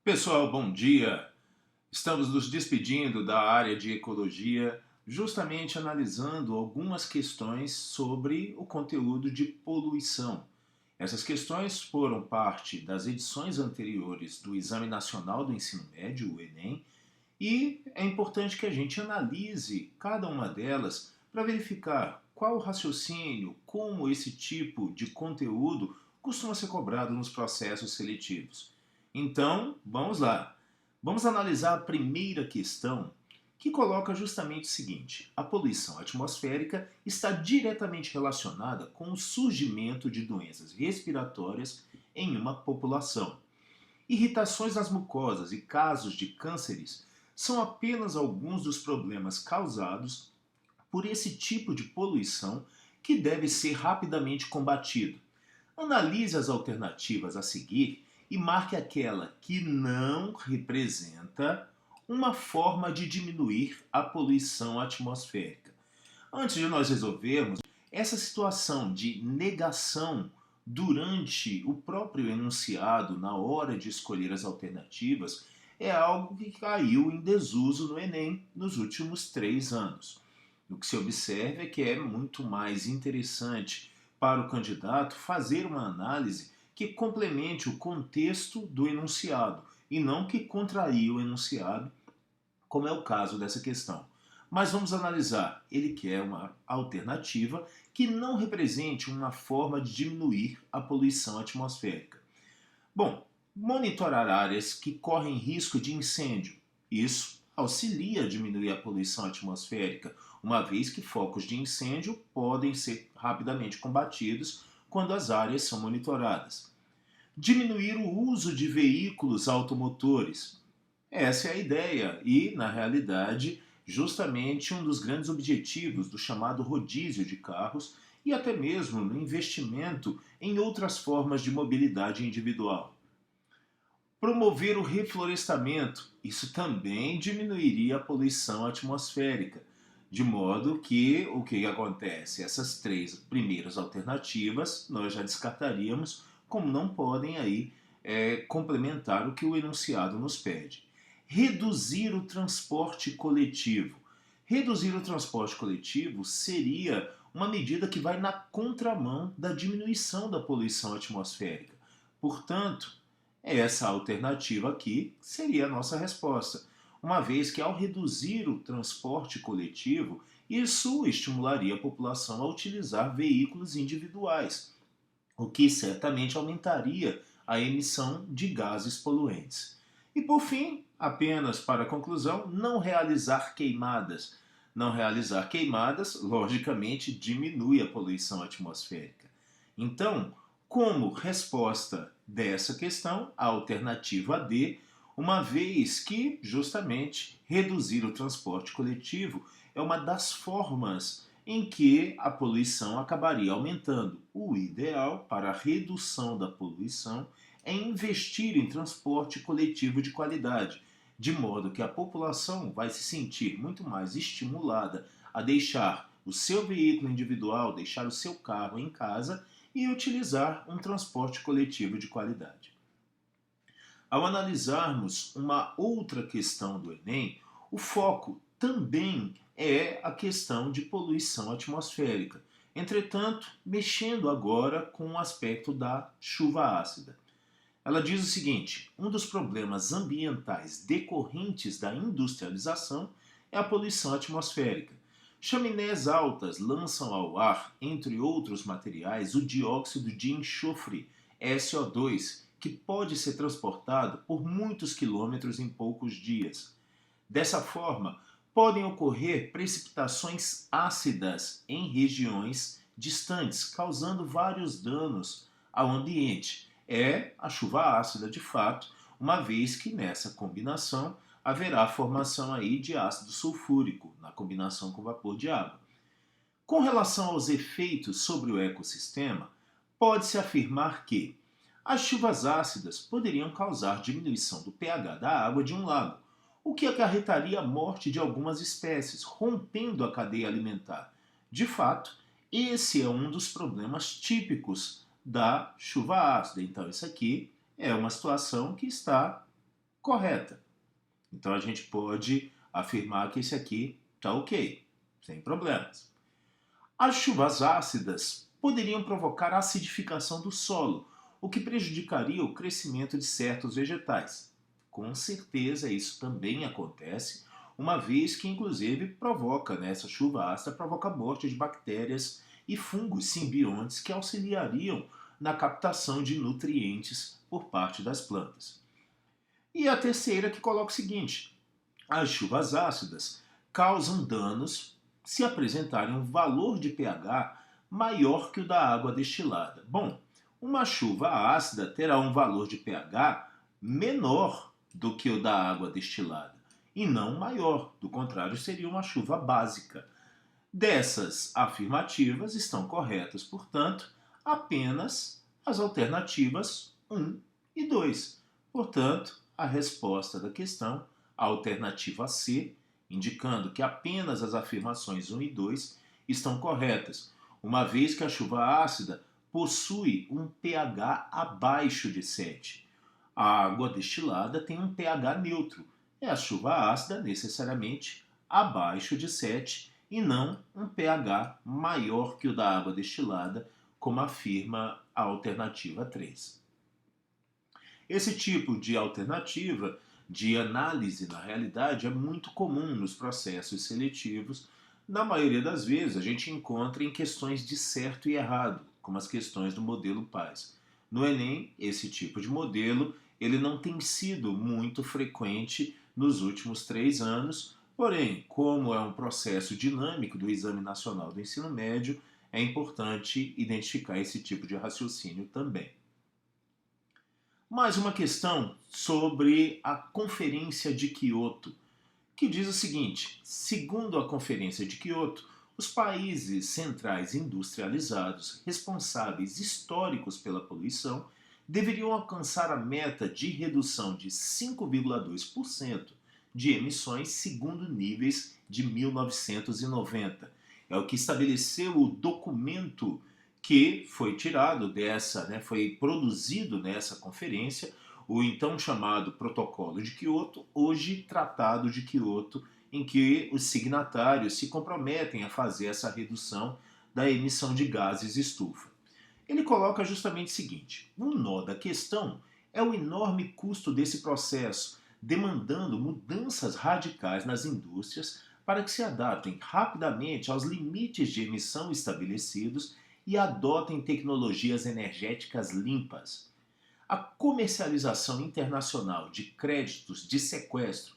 Pessoal, bom dia! Estamos nos despedindo da área de ecologia, justamente analisando algumas questões sobre o conteúdo de poluição. Essas questões foram parte das edições anteriores do Exame Nacional do Ensino Médio, o Enem, e é importante que a gente analise cada uma delas para verificar qual o raciocínio, como esse tipo de conteúdo costuma ser cobrado nos processos seletivos. Então, vamos lá. Vamos analisar a primeira questão, que coloca justamente o seguinte: a poluição atmosférica está diretamente relacionada com o surgimento de doenças respiratórias em uma população. Irritações nas mucosas e casos de cânceres são apenas alguns dos problemas causados por esse tipo de poluição que deve ser rapidamente combatido. Analise as alternativas a seguir e marque aquela que não representa uma forma de diminuir a poluição atmosférica. Antes de nós resolvermos, essa situação de negação durante o próprio enunciado, na hora de escolher as alternativas, é algo que caiu em desuso no Enem nos últimos 3 anos. O que se observa é que é muito mais interessante para o candidato fazer uma análise que complemente o contexto do enunciado e não que contraria o enunciado, como é o caso dessa questão. Mas vamos analisar. Ele quer uma alternativa que não represente uma forma de diminuir a poluição atmosférica. Bom, monitorar áreas que correm risco de incêndio. Isso auxilia a diminuir a poluição atmosférica, uma vez que focos de incêndio podem ser rapidamente combatidos quando as áreas são monitoradas. Diminuir o uso de veículos automotores. Essa é a ideia e, na realidade, justamente um dos grandes objetivos do chamado rodízio de carros e até mesmo no investimento em outras formas de mobilidade individual. Promover o reflorestamento, isso também diminuiria a poluição atmosférica, de modo que o que acontece? Essas 3 primeiras alternativas nós já descartaríamos, como não podem aí complementar o que o enunciado nos pede. Reduzir o transporte coletivo. Reduzir o transporte coletivo seria uma medida que vai na contramão da diminuição da poluição atmosférica. Portanto, essa alternativa aqui seria a nossa resposta, uma vez que ao reduzir o transporte coletivo, isso estimularia a população a utilizar veículos individuais, o que certamente aumentaria a emissão de gases poluentes. E por fim, apenas para a conclusão, não realizar queimadas. Não realizar queimadas, logicamente, diminui a poluição atmosférica. Então, como resposta dessa questão, a alternativa D, uma vez que, justamente, reduzir o transporte coletivo é uma das formas em que a poluição acabaria aumentando. O ideal para a redução da poluição é investir em transporte coletivo de qualidade, de modo que a população vai se sentir muito mais estimulada a deixar o seu veículo individual, deixar o seu carro em casa e utilizar um transporte coletivo de qualidade. Ao analisarmos uma outra questão do Enem, o foco também é a questão de poluição atmosférica. Entretanto, mexendo agora com o aspecto da chuva ácida. Ela diz o seguinte: um dos problemas ambientais decorrentes da industrialização é a poluição atmosférica. Chaminés altas lançam ao ar, entre outros materiais, o dióxido de enxofre, SO2, que pode ser transportado por muitos quilômetros em poucos dias. Dessa forma, podem ocorrer precipitações ácidas em regiões distantes, causando vários danos ao ambiente. É a chuva ácida de fato, uma vez que nessa combinação haverá a formação aí de ácido sulfúrico, na combinação com vapor de água. Com relação aos efeitos sobre o ecossistema, pode-se afirmar que as chuvas ácidas poderiam causar diminuição do pH da água de um lago, o que acarretaria a morte de algumas espécies, rompendo a cadeia alimentar. De fato, esse é um dos problemas típicos da chuva ácida. Então, isso aqui é uma situação que está correta. Então a gente pode afirmar que esse aqui está ok, sem problemas. As chuvas ácidas poderiam provocar acidificação do solo, o que prejudicaria o crescimento de certos vegetais. Com certeza isso também acontece, uma vez que inclusive provoca, essa chuva ácida provoca a morte de bactérias e fungos simbiontes que auxiliariam na captação de nutrientes por parte das plantas. E a terceira que coloca o seguinte: as chuvas ácidas causam danos se apresentarem um valor de pH maior que o da água destilada. Bom, uma chuva ácida terá um valor de pH menor do que o da água destilada e não maior, do contrário, seria uma chuva básica. Dessas afirmativas estão corretas, portanto, apenas as alternativas 1 e 2. Portanto, a resposta da questão, a alternativa C, indicando que apenas as afirmações 1 e 2 estão corretas, uma vez que a chuva ácida possui um pH abaixo de 7. A água destilada tem um pH neutro, e a chuva ácida necessariamente abaixo de 7 e não um pH maior que o da água destilada, como afirma a alternativa 3. Esse tipo de alternativa de análise, na realidade, é muito comum nos processos seletivos. Na maioria das vezes, a gente encontra em questões de certo e errado, como as questões do modelo PAS. No Enem, esse tipo de modelo ele não tem sido muito frequente nos últimos 3 anos, porém, como é um processo dinâmico do Exame Nacional do Ensino Médio, é importante identificar esse tipo de raciocínio também. Mais uma questão sobre a Conferência de Quioto, que diz o seguinte: segundo a Conferência de Quioto, os países centrais industrializados responsáveis históricos pela poluição deveriam alcançar a meta de redução de 5,2% de emissões segundo níveis de 1990. É o que estabeleceu o documento que foi tirado dessa, foi produzido nessa conferência, o então chamado Protocolo de Quioto, hoje Tratado de Quioto, em que os signatários se comprometem a fazer essa redução da emissão de gases estufa. Ele coloca justamente o seguinte: um nó da questão é o enorme custo desse processo, demandando mudanças radicais nas indústrias para que se adaptem rapidamente aos limites de emissão estabelecidos e adotem tecnologias energéticas limpas. A comercialização internacional de créditos de sequestro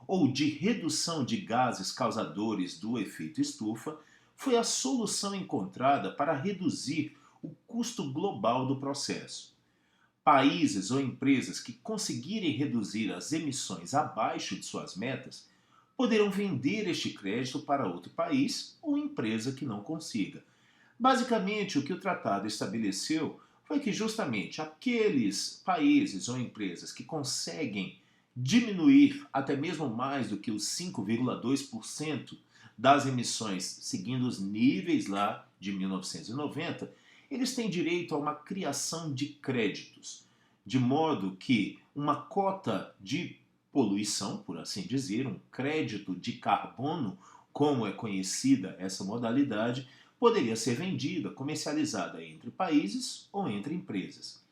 ou de redução de gases causadores do efeito estufa foi a solução encontrada para reduzir o custo global do processo. Países ou empresas que conseguirem reduzir as emissões abaixo de suas metas poderão vender este crédito para outro país ou empresa que não consiga. Basicamente, o que o tratado estabeleceu foi que justamente aqueles países ou empresas que conseguem diminuir até mesmo mais do que os 5,2% das emissões, seguindo os níveis lá de 1990, eles têm direito a uma criação de créditos, de modo que uma cota de poluição, por assim dizer, um crédito de carbono, como é conhecida essa modalidade, poderia ser vendida, comercializada entre países ou entre empresas.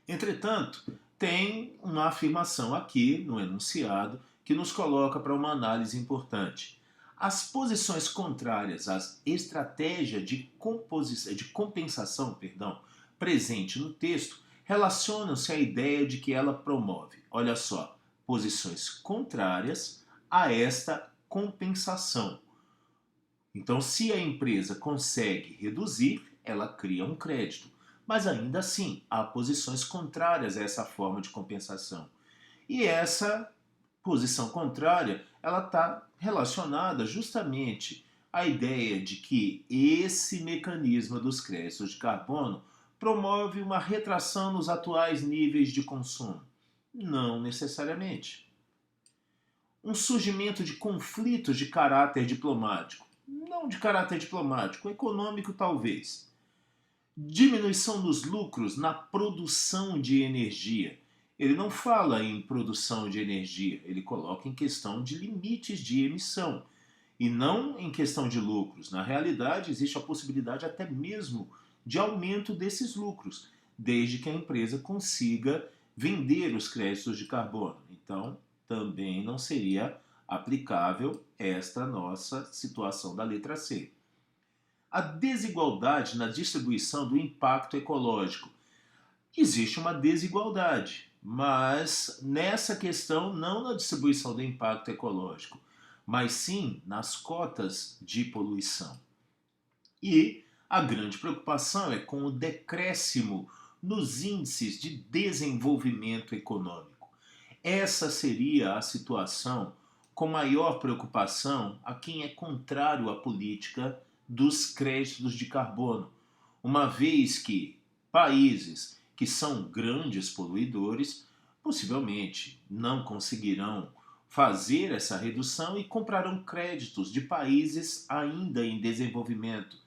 Entretanto, tem uma afirmação aqui no enunciado que nos coloca para uma análise importante. As posições contrárias à estratégia de compensação presente no texto relacionam-se à ideia de que ela promove, olha só, posições contrárias a esta compensação. Então, se a empresa consegue reduzir, ela cria um crédito. Mas ainda assim, há posições contrárias a essa forma de compensação. E essa posição contrária, ela está relacionada justamente à ideia de que esse mecanismo dos créditos de carbono promove uma retração nos atuais níveis de consumo. Não necessariamente. Um surgimento de conflitos de caráter diplomático. Não de caráter diplomático, econômico talvez. Diminuição dos lucros na produção de energia. Ele não fala em produção de energia, ele coloca em questão de limites de emissão e não em questão de lucros. Na realidade, existe a possibilidade até mesmo de aumento desses lucros, desde que a empresa consiga vender os créditos de carbono. Então, também não seria aplicável esta nossa situação da letra C. A desigualdade na distribuição do impacto ecológico. Existe uma desigualdade, mas nessa questão não na distribuição do impacto ecológico, mas sim nas cotas de poluição. E a grande preocupação é com o decréscimo nos índices de desenvolvimento econômico. Essa seria a situação com maior preocupação a quem é contrário à política dos créditos de carbono, uma vez que países que são grandes poluidores possivelmente não conseguirão fazer essa redução e comprarão créditos de países ainda em desenvolvimento,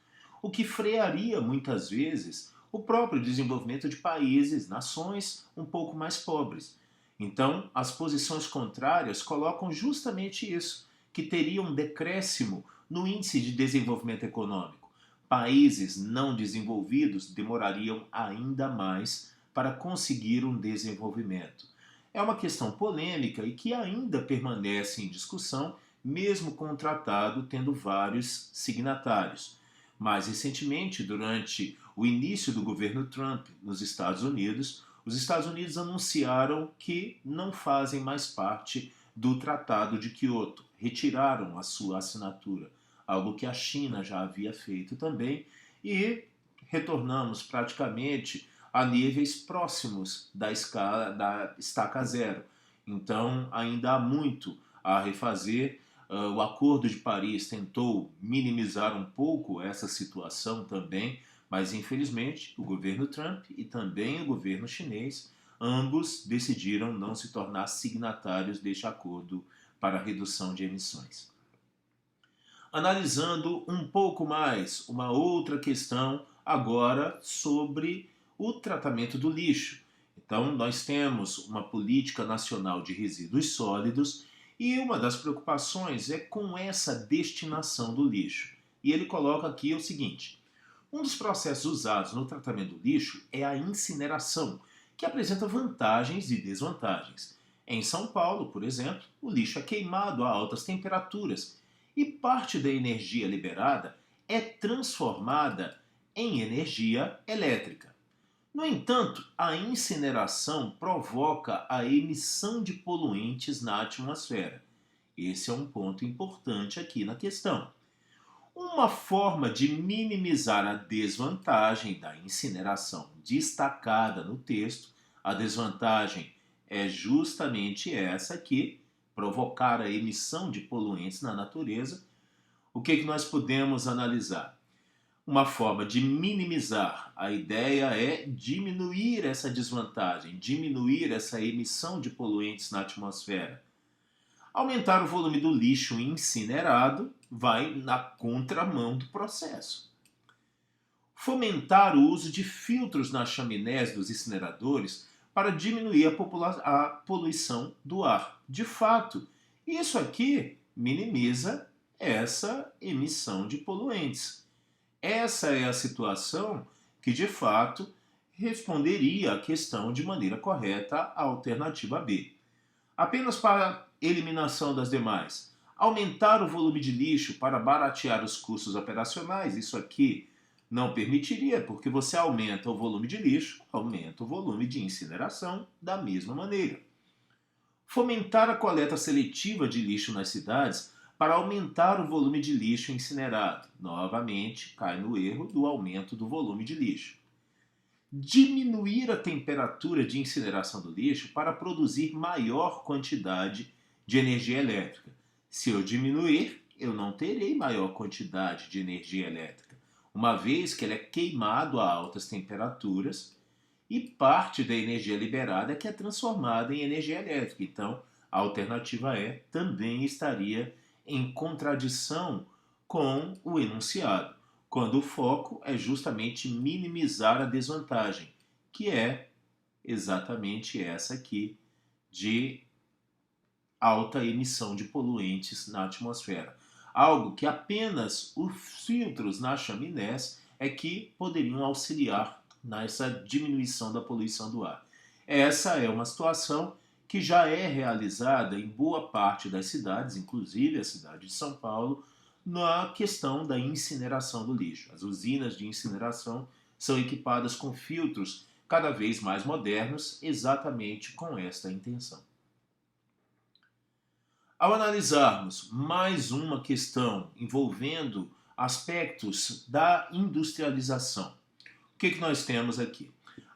o que frearia muitas vezes o próprio desenvolvimento de países, nações um pouco mais pobres. Então, as posições contrárias colocam justamente isso, que teria um decréscimo no índice de desenvolvimento econômico. Países não desenvolvidos demorariam ainda mais para conseguir um desenvolvimento. É uma questão polêmica e que ainda permanece em discussão, mesmo com o tratado tendo vários signatários. Mais recentemente, durante o início do governo Trump nos Estados Unidos, os Estados Unidos anunciaram que não fazem mais parte do Tratado de Quioto, retiraram a sua assinatura, algo que a China já havia feito também, e retornamos praticamente a níveis próximos da escala da estaca zero. Então, ainda há muito a refazer. O Acordo de Paris tentou minimizar um pouco essa situação também, mas infelizmente o governo Trump e também o governo chinês, ambos decidiram não se tornar signatários deste acordo para a redução de emissões. Analisando um pouco mais uma outra questão agora sobre o tratamento do lixo. Então, nós temos uma política nacional de resíduos sólidos e uma das preocupações é com essa destinação do lixo. E ele coloca aqui o seguinte: um dos processos usados no tratamento do lixo é a incineração, que apresenta vantagens e desvantagens. Em São Paulo, por exemplo, o lixo é queimado a altas temperaturas e parte da energia liberada é transformada em energia elétrica. No entanto, a incineração provoca a emissão de poluentes na atmosfera. Esse é um ponto importante aqui na questão. Uma forma de minimizar a desvantagem da incineração destacada no texto, a desvantagem é justamente essa aqui, provocar a emissão de poluentes na natureza. O que nós podemos analisar? Uma forma de minimizar, a ideia é diminuir essa desvantagem, diminuir essa emissão de poluentes na atmosfera. Aumentar o volume do lixo incinerado vai na contramão do processo. Fomentar o uso de filtros nas chaminés dos incineradores para diminuir a poluição do ar. De fato, isso aqui minimiza essa emissão de poluentes. Essa é a situação que, de fato, responderia à questão de maneira correta à alternativa B. Apenas para eliminação das demais. Aumentar o volume de lixo para baratear os custos operacionais, isso aqui não permitiria, porque você aumenta o volume de lixo, aumenta o volume de incineração da mesma maneira. Fomentar a coleta seletiva de lixo nas cidades para aumentar o volume de lixo incinerado. Novamente, cai no erro do aumento do volume de lixo. Diminuir a temperatura de incineração do lixo para produzir maior quantidade de energia elétrica. Se eu diminuir, eu não terei maior quantidade de energia elétrica, uma vez que ele é queimado a altas temperaturas e parte da energia liberada que é transformada em energia elétrica. Então, a alternativa E também estaria em contradição com o enunciado, quando o foco é justamente minimizar a desvantagem, que é exatamente essa aqui de alta emissão de poluentes na atmosfera. Algo que apenas os filtros nas chaminés é que poderiam auxiliar nessa diminuição da poluição do ar. Essa é uma situação que já é realizada em boa parte das cidades, inclusive a cidade de São Paulo, na questão da incineração do lixo. As usinas de incineração são equipadas com filtros cada vez mais modernos, exatamente com esta intenção. Ao analisarmos mais uma questão envolvendo aspectos da industrialização, o que nós temos aqui?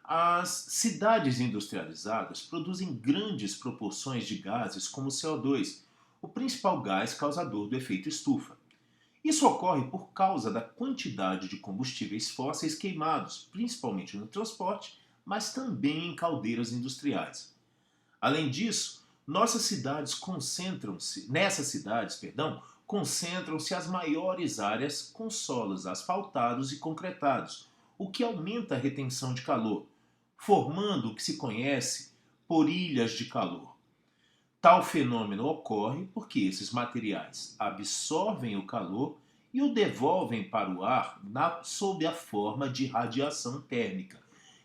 As cidades industrializadas produzem grandes proporções de gases como o CO2, o principal gás causador do efeito estufa. Isso ocorre por causa da quantidade de combustíveis fósseis queimados, principalmente no transporte, mas também em caldeiras industriais. Além disso, nessas cidades, concentram-se as maiores áreas com solos asfaltados e concretados, o que aumenta a retenção de calor, formando o que se conhece por ilhas de calor. Tal fenômeno ocorre porque esses materiais absorvem o calor e o devolvem para o ar sob a forma de radiação térmica.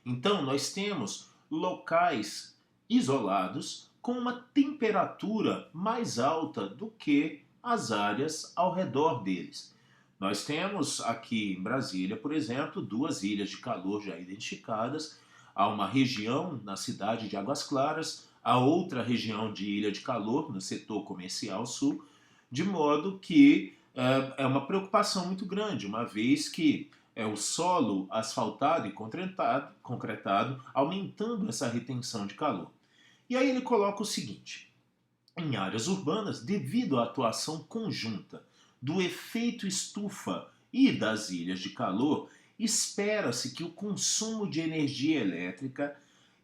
Então, nós temos locais isolados com uma temperatura mais alta do que as áreas ao redor deles. Nós temos aqui em Brasília, por exemplo, 2 ilhas de calor já identificadas. Há uma região na cidade de Águas Claras, há outra região de ilha de calor no setor comercial sul, de modo que é uma preocupação muito grande, uma vez que é o solo asfaltado e concretado, aumentando essa retenção de calor. E aí ele coloca o seguinte: em áreas urbanas, devido à atuação conjunta do efeito estufa e das ilhas de calor, espera-se que o consumo de energia elétrica...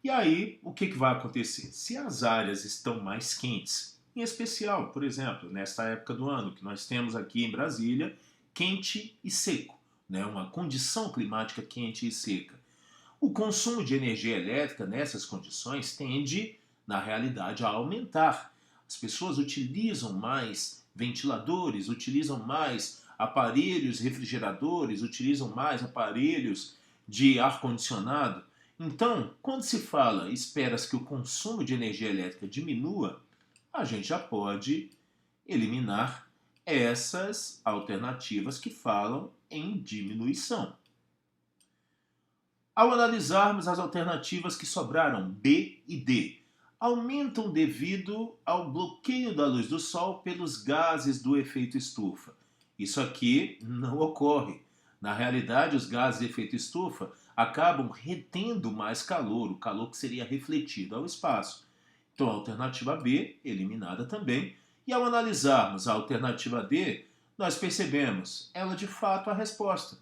E aí, o que vai acontecer? Se as áreas estão mais quentes, em especial, por exemplo, nesta época do ano, que nós temos aqui em Brasília, quente e seco, né? Uma condição climática quente e seca. O consumo de energia elétrica nessas condições tende, na realidade, a aumentar. As pessoas utilizam mais ventiladores, utilizam mais aparelhos refrigeradores, utilizam mais aparelhos de ar-condicionado. Então, quando se fala, espera-se que o consumo de energia elétrica diminua, a gente já pode eliminar essas alternativas que falam em diminuição. Ao analisarmos as alternativas que sobraram, B e D, aumentam devido ao bloqueio da luz do Sol pelos gases do efeito estufa. Isso aqui não ocorre. Na realidade, os gases de efeito estufa acabam retendo mais calor, o calor que seria refletido ao espaço. Então, a alternativa B, eliminada também. E ao analisarmos a alternativa D, nós percebemos ela de fato a resposta.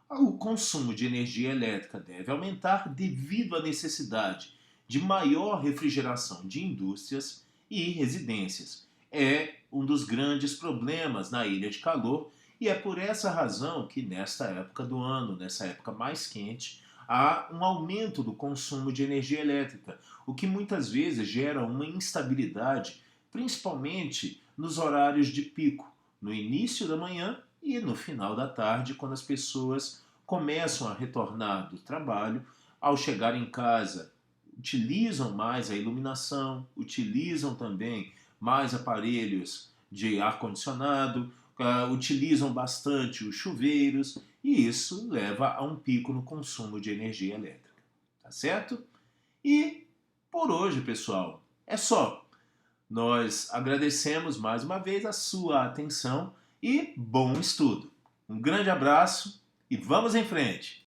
O consumo de energia elétrica deve aumentar devido à necessidade de maior refrigeração de indústrias e residências. É um dos grandes problemas na ilha de calor e é por essa razão que nesta época do ano, nessa época mais quente, há um aumento do consumo de energia elétrica, o que muitas vezes gera uma instabilidade, principalmente nos horários de pico, no início da manhã e no final da tarde, quando as pessoas começam a retornar do trabalho. Ao chegar em casa, utilizam mais a iluminação, utilizam também mais aparelhos de ar-condicionado, utilizam bastante os chuveiros, e isso leva a um pico no consumo de energia elétrica. Tá certo? E por hoje, pessoal, é só. Nós agradecemos mais uma vez a sua atenção e bom estudo. Um grande abraço e vamos em frente!